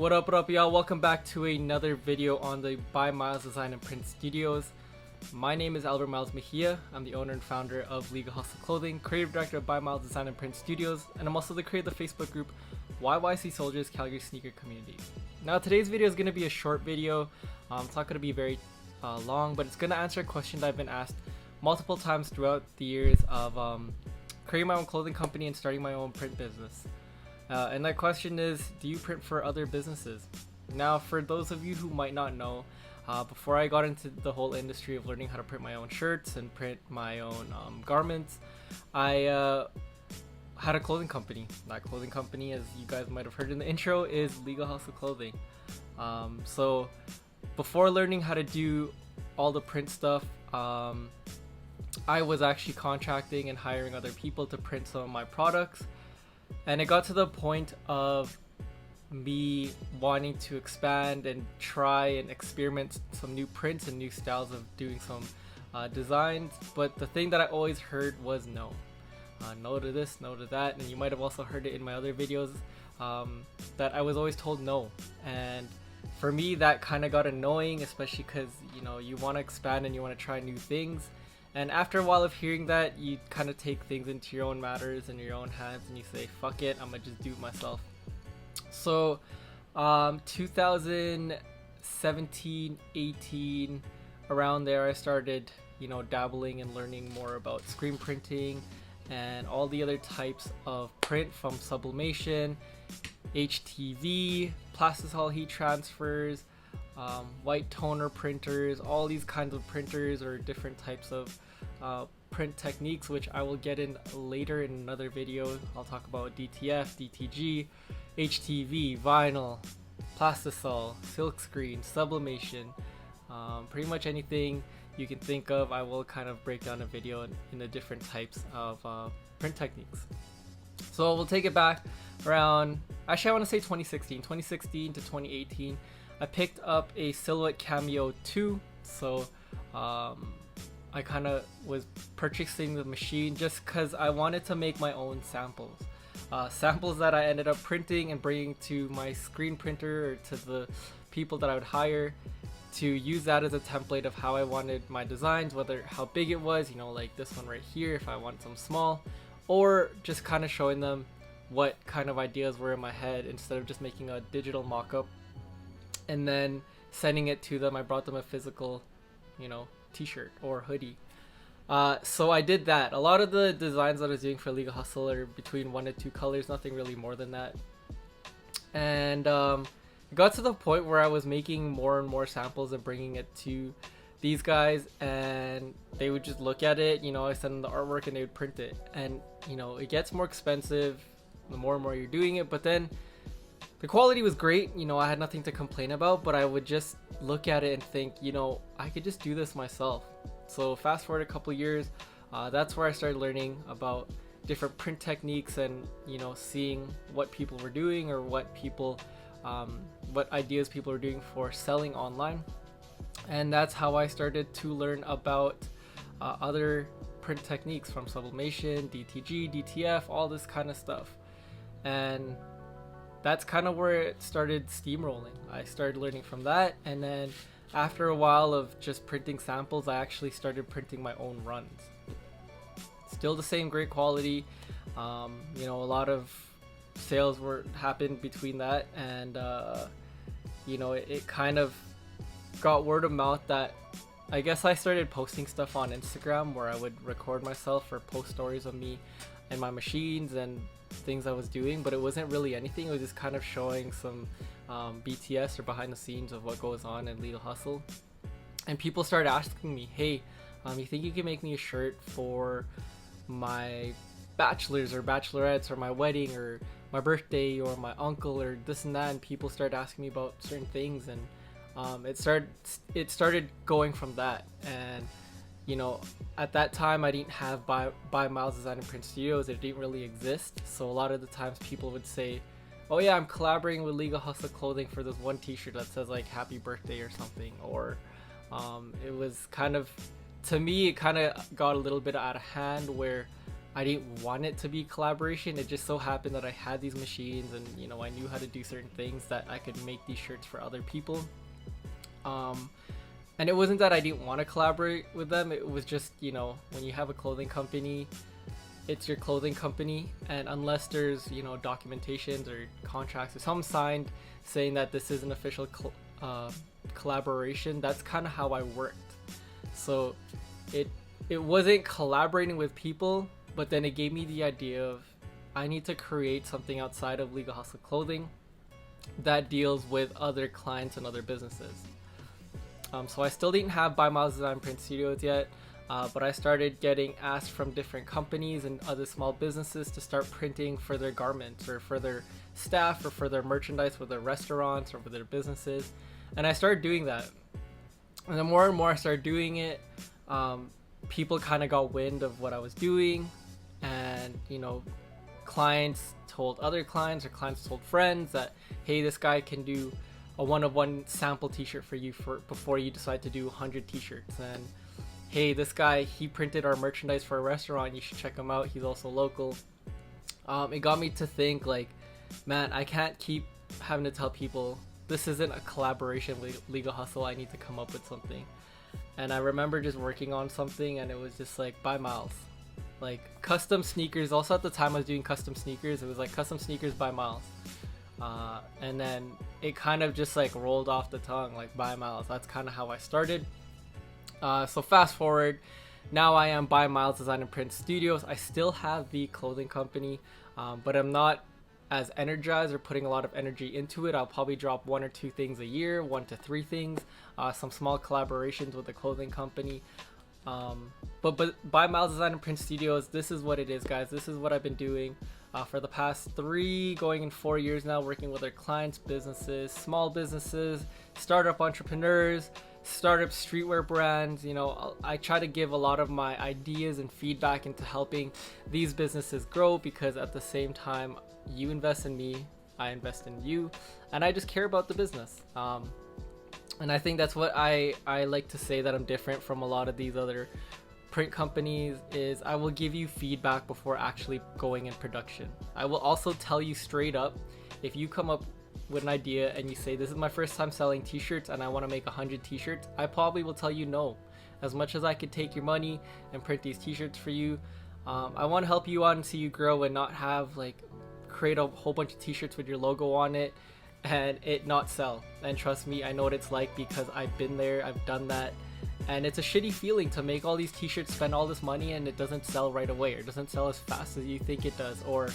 What up, y'all? Welcome back to another video on the by Myles Design and Print Studios. My name is AlbertMylesMejia. I'm the owner and founder of Legal Hustle Clothing, creative director of by Myles Design and Print Studios, and I'm also the creator of the Facebook group YYC Soldiers Calgary Sneaker Community. Now today's video is going to be a short video. It's not going to be very long, but it's going to answer a question that I've been asked multiple times throughout the years of creating my own clothing company and starting my own print business. And that question is, do you print for other businesses? Now, for those of you who might not know, before I got into the whole industry of learning how to print my own shirts and print my own garments, I had a clothing company. That clothing company, as you guys might have heard in the intro, is Legal Hustle Clothing. So before learning how to do all the print stuff, I was actually contracting and hiring other people to print some of my products. And it got to the point of me wanting to expand and try and experiment some new prints and new styles of doing some designs. But the thing that I always heard was no. No to this, no to that. And you might have also heard it in my other videos that I was always told no. And for me, that kind of got annoying, especially because, you know, you want to expand and you want to try new things. And after a while of hearing that, you kind of take things into your own matters and your own hands and you say, fuck it, I'm gonna just do it myself. So 2017, 18, around there, I started, you know, dabbling and learning more about screen printing and all the other types of print, from sublimation, HTV, plastisol heat transfers, white toner printers, all these kinds of printers or different types of print techniques, which I will get in later in another video. I'll talk about DTF, DTG, HTV, vinyl, plastisol, silkscreen, sublimation, pretty much anything you can think of. I will kind of break down a video in the different types of print techniques. So we'll take it back around, actually I want to say 2016 to 2018. I picked up a Silhouette Cameo 2, so I kind of was purchasing the machine just because I wanted to make my own samples. Samples that I ended up printing and bringing to my screen printer or to the people that I would hire to use that as a template of how I wanted my designs, whether how big it was, you know, like this one right here, if I want some small, or just kind of showing them what kind of ideas were in my head instead of just making a digital mock-up and then sending it to them. I brought them a physical, you know, t-shirt or hoodie. So I did that. A lot of the designs that I was doing for Legal Hustle are between 1 to 2 colors, nothing really more than that. And it got to the point where I was making more and more samples and bringing it to these guys, and they would just look at it, you know, I send them the artwork and they would print it. And, you know, it gets more expensive the more and more you're doing it, but then the quality was great, you know, I had nothing to complain about, but I would just look at it and think, you know, I could just do this myself. So fast forward a couple years, that's where I started learning about different print techniques and, you know, seeing what people were doing or what people, what ideas people were doing for selling online. And that's how I started to learn about other print techniques, from sublimation, DTG, DTF, all this kind of stuff. And that's kind of where it started steamrolling. I started learning from that, and then after a while of just printing samples, I actually started printing my own runs. Still the same great quality. You know, a lot of sales happened between that, and you know, it kind of got word of mouth that I guess I started posting stuff on Instagram where I would record myself or post stories of me and my machines and things I was doing, but it wasn't really anything. It was just kind of showing some BTS or behind the scenes of what goes on in Legal Hustle. And people started asking me, hey, you think you can make me a shirt for my bachelors or bachelorettes or my wedding or my birthday or my uncle or this and that? And people started asking me about certain things, and it started going from that. And you know, at that time I didn't have by Myles Design and Print Studios. It didn't really exist. So a lot of the times people would say, oh yeah, I'm collaborating with Legal Hustle Clothing for this one t-shirt that says like happy birthday or something. Or it was kind of, to me, it kind of got a little bit out of hand where I didn't want it to be collaboration. It just so happened that I had these machines, and you know, I knew how to do certain things that I could make these shirts for other people. And it wasn't that I didn't want to collaborate with them. It was just, you know, when you have a clothing company, it's your clothing company, and unless there's, you know, documentations or contracts or something signed saying that this is an official collaboration, that's kind of how I worked. So it wasn't collaborating with people, but then it gave me the idea of I need to create something outside of Legal Hustle Clothing that deals with other clients and other businesses. So I still didn't have By Myles Design Print Studios yet, but I started getting asked from different companies and other small businesses to start printing for their garments or for their staff or for their merchandise for their restaurants or for their businesses. And I started doing that. And the more and more I started doing it, people kind of got wind of what I was doing, and you know, clients told other clients or clients told friends that, hey, this guy can do a one-of-one sample t-shirt for you before you decide to do 100 t-shirts. And hey, this guy, he printed our merchandise for a restaurant, you should check him out, he's also local. It got me to think like, man, I can't keep having to tell people this isn't a collaboration with Legal Hustle, I need to come up with something. And I remember just working on something, and it was just like, by Myles, like custom sneakers. Also at the time I was doing custom sneakers, it was like custom sneakers by Myles. And then it kind of just like rolled off the tongue, like by Myles. That's kind of how I started. So fast forward, now I am By Myles Design and Print Studios. I still have the clothing company, but I'm not as energized or putting a lot of energy into it. I'll probably drop 1 or 2 things a year, 1 to 3 things, some small collaborations with the clothing company. But By Myles Design and Print Studios, this is what it is, guys. This is what I've been doing for the past 3 going in 4 years now, working with our clients, businesses, small businesses, startup entrepreneurs, startup streetwear brands. You know, I try to give a lot of my ideas and feedback into helping these businesses grow, because at the same time, you invest in me, I invest in you, and I just care about the business. And I think that's what I like to say, that I'm different from a lot of these other print companies, is I will give you feedback before actually going in production. I will also tell you straight up, if you come up with an idea and you say, this is my first time selling t-shirts and I want to make 100 t-shirts, I probably will tell you no. As much as I could take your money and print these t-shirts for you, I want to help you out and see you grow, and not have like create a whole bunch of t-shirts with your logo on it and it not sell. And trust me, I know what it's like, because I've been there, I've done that, and it's a shitty feeling to make all these t-shirts, spend all this money, and it doesn't sell right away, or doesn't sell as fast as you think it does. Or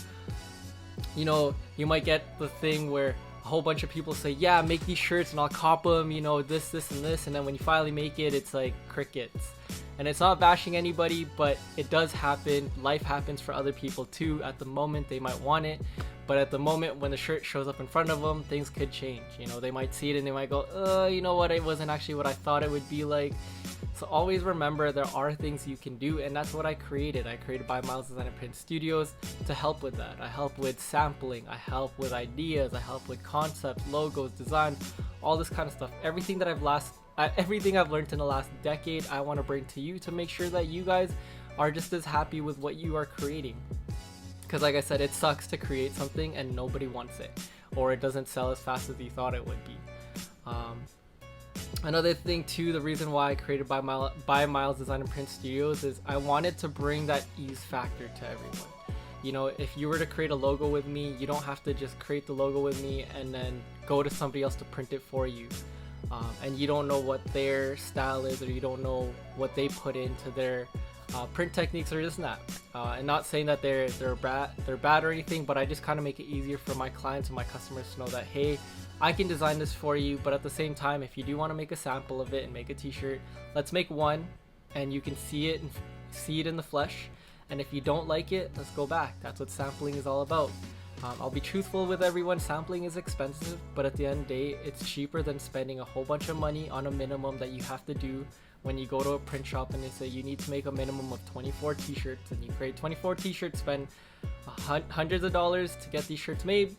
you know, you might get the thing where a whole bunch of people say, yeah, make these shirts and I'll cop them, you know, this and this, and then when you finally make it, it's like crickets. And it's not bashing anybody, but it does happen. Life happens for other people too. At the moment they might want it, but at the moment when the shirt shows up in front of them, things could change. You know, they might see it and they might go, you know what, it wasn't actually what I thought it would be like. So always remember, there are things you can do, and that's what I created. I created By Myles Design and Print Studios to help with that. I help with sampling, I help with ideas, I help with concepts, logos, design, all this kind of stuff. Everything I've learned in the last decade, I want to bring to you, to make sure that you guys are just as happy with what you are creating. Because like I said, it sucks to create something and nobody wants it, or it doesn't sell as fast as you thought it would be. Another thing too, the reason why I created By Myles Design and Print Studios is I wanted to bring that ease factor to everyone. You know, if you were to create a logo with me, you don't have to just create the logo with me and then go to somebody else to print it for you. And you don't know what their style is, or you don't know what they put into their print techniques or this and that. And not saying that they're bad or anything, but I just kind of make it easier for my clients and my customers to know that, hey, I can design this for you, but at the same time, if you do want to make a sample of it and make a t-shirt, let's make one and you can see it in the flesh. And if you don't like it, let's go back. That's what sampling is all about. I'll be truthful with everyone, sampling is expensive, but at the end of the day, it's cheaper than spending a whole bunch of money on a minimum that you have to do when you go to a print shop and they say you need to make a minimum of 24 t-shirts, and you create 24 t-shirts, spend hundreds of dollars to get these shirts made,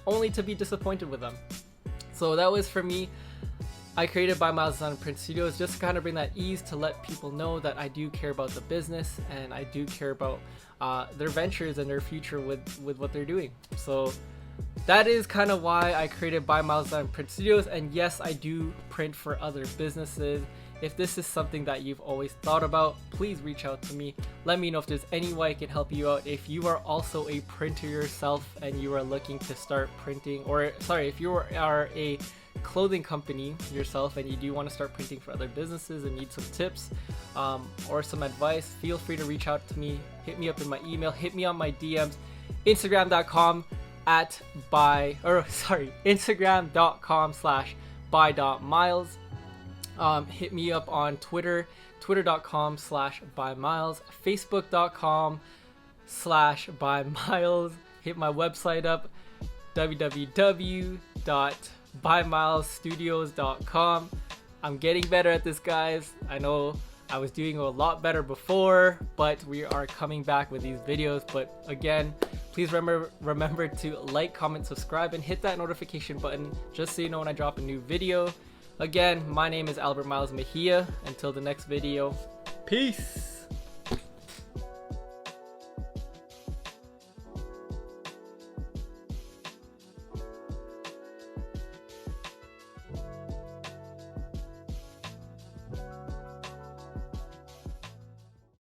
only to be disappointed with them. So that was for me. I created By Myles Design and Print Studios just to kind of bring that ease, to let people know that I do care about the business and I do care about their ventures and their future with what they're doing. So that is kind of why I created By Myles Design Print Studios. And yes, I do print for other businesses. If this is something that you've always thought about, please reach out to me. Let me know if there's any way I can help you out. If you are also a printer yourself and you are looking to start printing, or sorry, if you are a clothing company yourself and you do want to start printing for other businesses and need some tips or some advice, feel free to reach out to me. Hit me up in my email, hit me on my DMs, instagram.com/by.myles. Hit me up on Twitter, twitter.com/bymyles, facebook.com/bymyles. Hit my website up, www.bymylesstudios.com. I'm getting better at this, guys. I know I was doing a lot better before, but we are coming back with these videos. But again, please remember to like, comment, subscribe, and hit that notification button just so you know when I drop a new video. Again, my name is AlbertMylesMejia. Until the next video, peace!